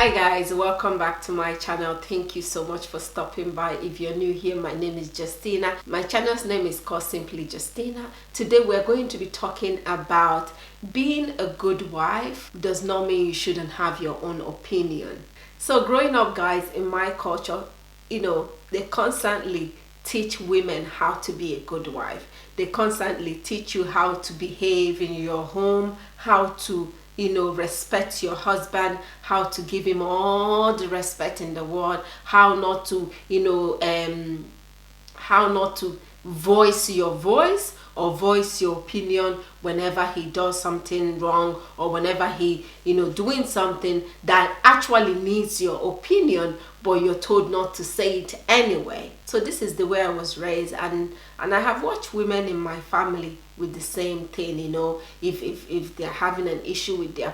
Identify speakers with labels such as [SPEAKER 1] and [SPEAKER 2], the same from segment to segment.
[SPEAKER 1] Hi guys, welcome back to my channel. Thank you so much for stopping by. If you're new here, my name is Justina. My channel's name is called Simply Justina. Today we're going to be talking about being a good wife does not mean you shouldn't have your own opinion. So growing up, guys, in my culture, they constantly teach women how to be a good wife. They constantly teach you how to behave in your home, how to respect your husband, how to give him all the respect in the world, how not to voice your voice or voice your opinion whenever he does something wrong, or whenever he doing something that actually needs your opinion, but you're told not to say it anyway. So this is the way I was raised, and I have watched women in my family with the same thing. If they're having an issue with their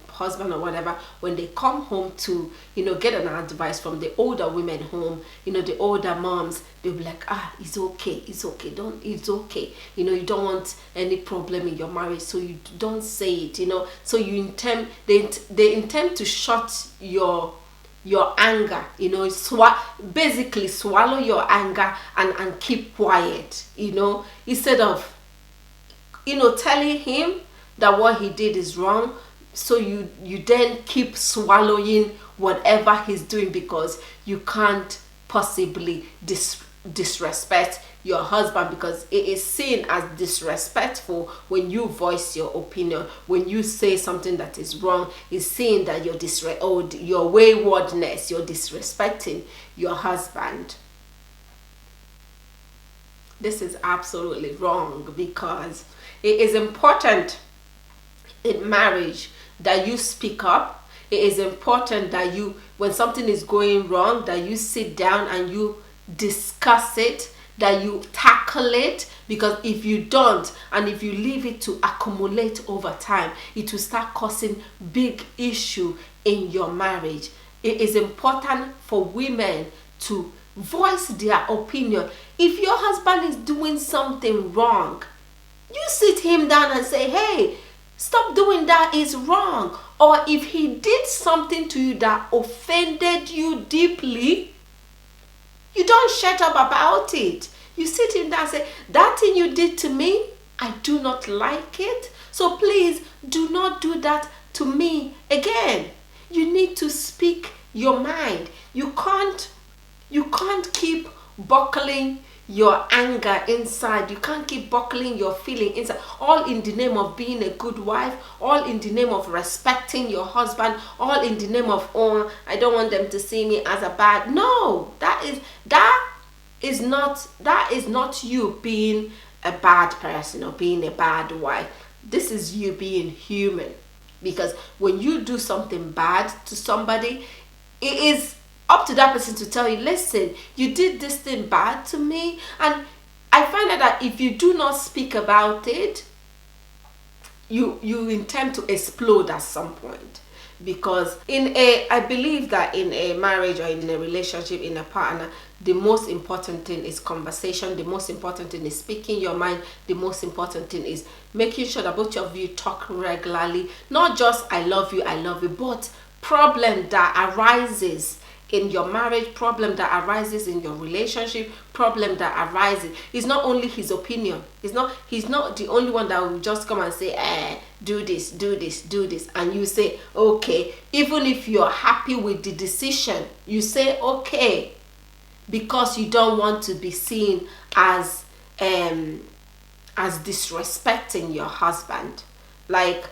[SPEAKER 1] husband or whatever, when they come home to get an advice from the older women home, the older moms, they'll be like, it's okay, it's okay, it's okay, you don't want any problem in your marriage, so you don't say it. So they intend to shut your anger, basically swallow your anger and keep quiet, instead of telling him that what he did is wrong. So you then keep swallowing whatever he's doing, because you can't possibly disrespect your husband, because it is seen as disrespectful when you voice your opinion. When you say something that is wrong, it's seen that your waywardness, you're disrespecting your husband. This is absolutely wrong, because it is important in marriage that you speak up. It is important that when something is going wrong, that you sit down and you discuss it, that you tackle it. Because if you don't, and if you leave it to accumulate over time, it will start causing big issue in your marriage. It is important for women to voice their opinion. If your husband is doing something wrong, you sit him down and say, hey, stop doing that, is wrong. Or if he did something to you that offended you deeply, you don't shut up about it. You sit him down and say, that thing you did to me, I do not like it. So please do not do that to me again. You need to speak your mind. You can't keep buckling your anger inside. You can't keep buckling your feeling inside, all in the name of being a good wife, all in the name of respecting your husband, all in the name of, oh, I don't want them to see me as a bad. No, that is not you being a bad person or being a bad wife. This is you being human. Because when you do something bad to somebody, it is up to that person to tell you, listen, you did this thing bad to me. And I find out that if you do not speak about it, you intend to explode at some point. Because I believe that in a marriage or in a relationship, in a partner, the most important thing is conversation. The most important thing is speaking your mind. The most important thing is making sure that both of you talk regularly. Not just I love you, but problem that arises in your marriage, problem that arises in your relationship, problem that arises. It's not only his opinion. He's not the only one that will just come and say, do this, do this, do this. And you say, okay. Even if you're happy with the decision, you say, okay. Because you don't want to be seen as disrespecting your husband. Like,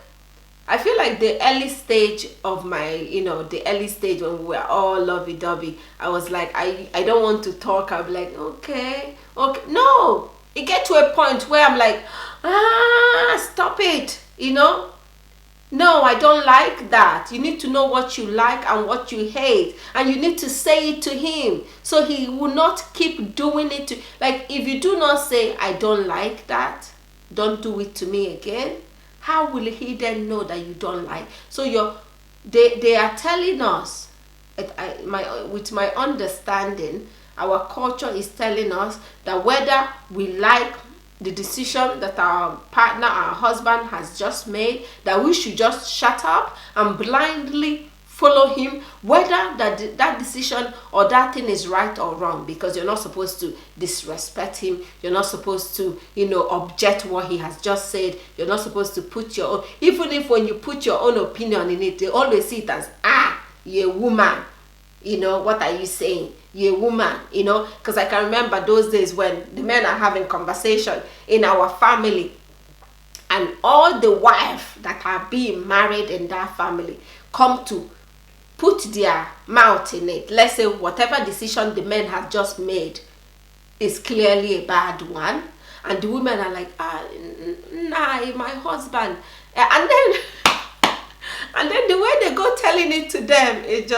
[SPEAKER 1] I feel like the early stage of the early stage when we were all lovey-dovey, I was like, I don't want to talk. I'll be like, okay. No, it get to a point where I'm like, stop it, No, I don't like that. You need to know what you like and what you hate, and you need to say it to him, so he will not keep doing it like, if you do not say, I don't like that, don't do it to me again, how will he then know that you don't like? So they are telling us, with my understanding, our culture is telling us that whether we like the decision that our partner, our husband has just made, that we should just shut up and blindly follow him, whether that decision or that thing is right or wrong, because you're not supposed to disrespect him. You're not supposed to, object what he has just said. You're not supposed to put your own, even if when you put your own opinion in it, they always see it as, you're a woman. What are you saying? You're a woman, because I can remember those days when the men are having conversation in our family, and all the wives that are being married in that family come to put their mouth in it. Let's say whatever decision the men have just made is clearly a bad one, and the women are like, nah, my husband, and then the way they go telling it to them, it's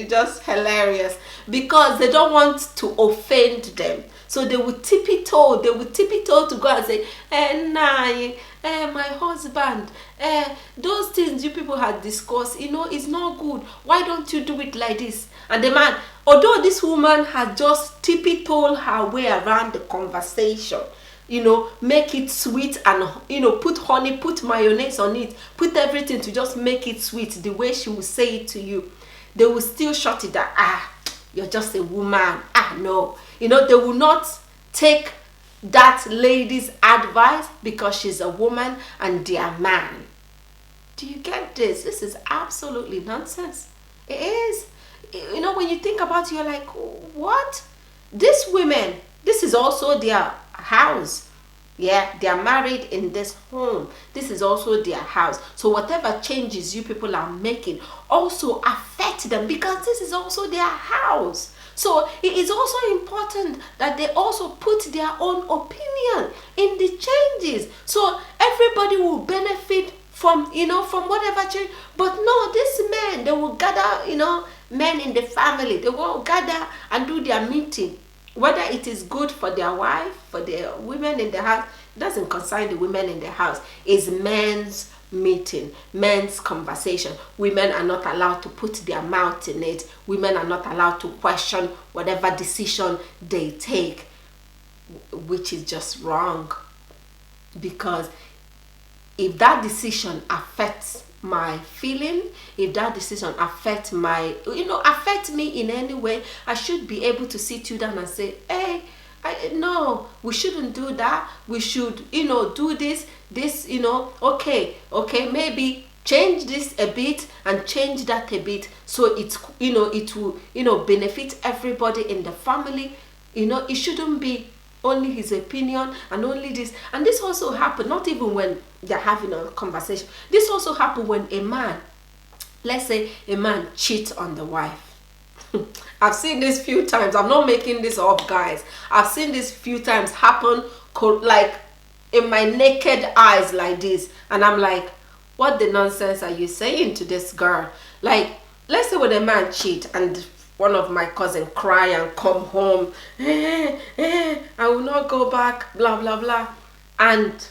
[SPEAKER 1] just hilarious, because they don't want to offend them. So they would tiptoe to go and say, my husband, those things you people had discussed, it's not good. Why don't you do it like this? And the man, although this woman had just tiptoed her way around the conversation, make it sweet, and put honey, put mayonnaise on it, put everything to just make it sweet the way she would say it to you, they will still shut it down. You're just a woman. No. They will not take that lady's advice because she's a woman and they are man. Do you get this? This is absolutely nonsense. It is. When you think about it, you're like, what? These women, this is also their house. Yeah, they are married in this home. This is also their house. So whatever changes you people are making also affect them, because this is also their house. So it is also important that they also put their own opinion in the changes, so everybody will benefit from from whatever change. But no, these men, they will gather, men in the family, they will gather and do their meeting. Whether it is good for their wife, for the women in the house, it doesn't concern the women in the house. It's men's meeting, men's conversation. Women are not allowed to put their mouth in it. Women are not allowed to question whatever decision they take, which is just wrong. Because if that decision affects my feeling, if that decision affects affect me in any way, I should be able to sit you down and say, hey, no, we shouldn't do that. We should, do this, okay, maybe change this a bit and change that a bit, so it's, it will, benefit everybody in the family. It shouldn't be only his opinion and only this. And this also happen, not even when they're having a conversation. This also happen when a man, let's say a man cheats on the wife. I've seen this few times. I'm not making this up, guys. I've seen this few times happen, like in my naked eyes like this. And I'm like, what the nonsense are you saying to this girl? Like, let's say when a man cheat and one of my cousin cry and come home, I will not go back, blah blah blah. And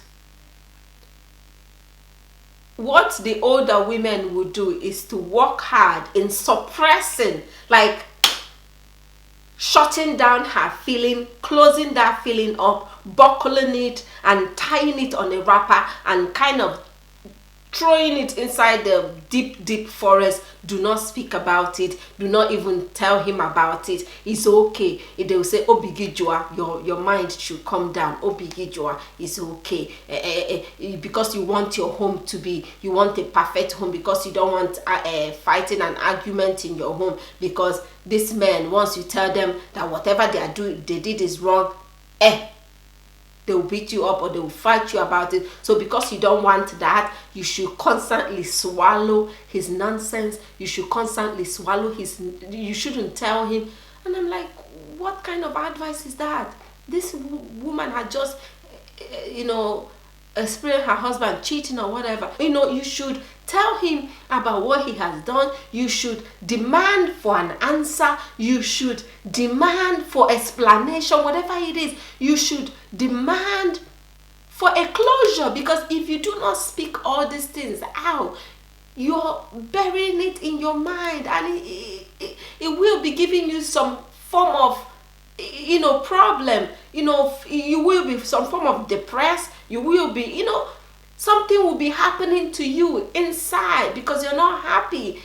[SPEAKER 1] what the older women would do is to work hard in suppressing, like shutting down her feeling, closing that feeling up, buckling it and tying it on a wrapper and kind of throwing it inside the deep forest. Do not speak about it. Do not even tell him about it. It's okay. If they will say, Obigijua, your mind should come down. Obigijua, it's okay. Because you want your home to be, you want a perfect home, because you don't want fighting and argument in your home. Because this man, once you tell them that whatever they did is wrong, they will beat you up or they will fight you about it. So because you don't want that, you should constantly swallow his nonsense. You should constantly swallow you shouldn't tell him. And I'm like, what kind of advice is that? This woman had just, experienced her husband cheating or whatever. You should tell him about what he has done. You should demand for an answer. You should demand for explanation, whatever it is. You should demand for a closure, because if you do not speak all these things out, you're burying it in your mind, and it will be giving you some form of problem. You will be some form of depressed. You will be, something will be happening to you inside because you're not happy.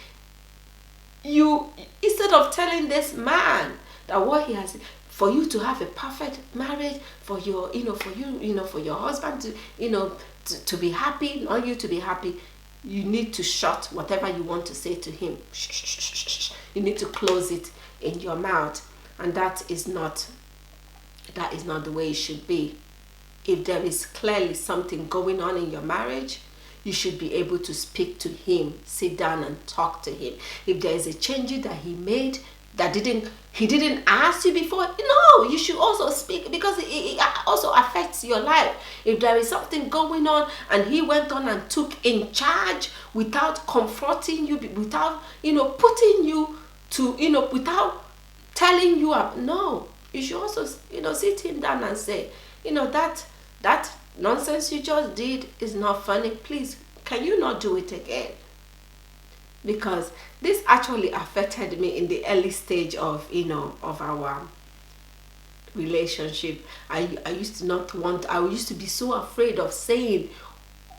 [SPEAKER 1] you, instead of telling this man that what he has, for you to have a perfect marriage, for your, for you, for your husband to, to be happy, not you to be happy, you need to shut whatever you want to say to him. Shh, shh, shh, shh, shh. You need to close it in your mouth, and that is not the way it should be. If there is clearly something going on in your marriage, you should be able to speak to him, sit down and talk to him. If there is a change that he made that he didn't ask you before, no, you should also speak, because it also affects your life. If there is something going on and he went on and took in charge without confronting you, without putting you to, without telling you, no, you should also sit him down and say, that nonsense you just did is not funny. Please, can you not do it again? Because this actually affected me in the early stage of of our relationship. I used to be so afraid of saying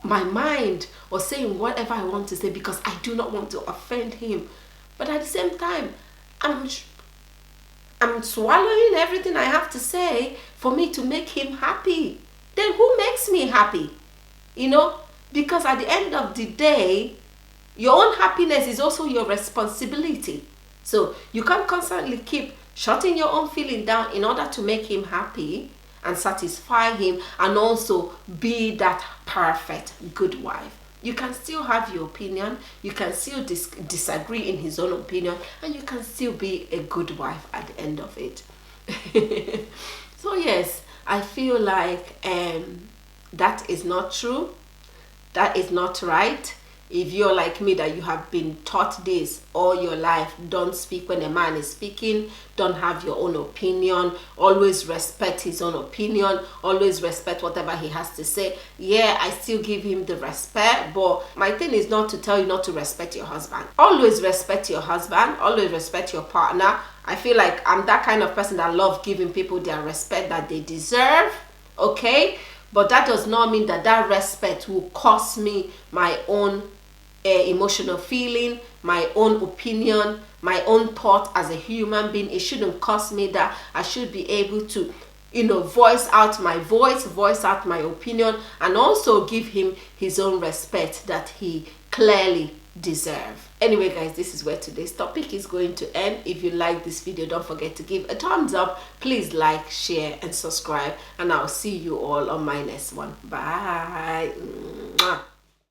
[SPEAKER 1] my mind or saying whatever I want to say, because I do not want to offend him. But at the same time, I'm swallowing everything I have to say for me to make him happy. Then who makes me happy? Because at the end of the day, your own happiness is also your responsibility. So you can't constantly keep shutting your own feeling down in order to make him happy and satisfy him, and also be that perfect good wife. You can still have your opinion, you can still disagree in his own opinion, and you can still be a good wife at the end of it. So yes, I feel like that is not true. That is not right. If you're like me, that you have been taught this all your life, don't speak when a man is speaking, don't have your own opinion, always respect his own opinion, always respect whatever he has to say. Yeah, I still give him the respect, but my thing is not to tell you not to respect your husband. Always respect your husband, always respect your partner. I feel like I'm that kind of person that love giving people their respect that they deserve, okay? But that does not mean that respect will cost me my own emotional feeling, my own opinion, my own thought as a human being. It shouldn't cost me that. I should be able to voice out my voice out my opinion, and also give him his own respect that he clearly deserves. Anyway guys, this is where today's topic is going to end. If you like this video, don't forget to give a thumbs up. Please like, share and subscribe, and I'll see you all on my next one. Bye.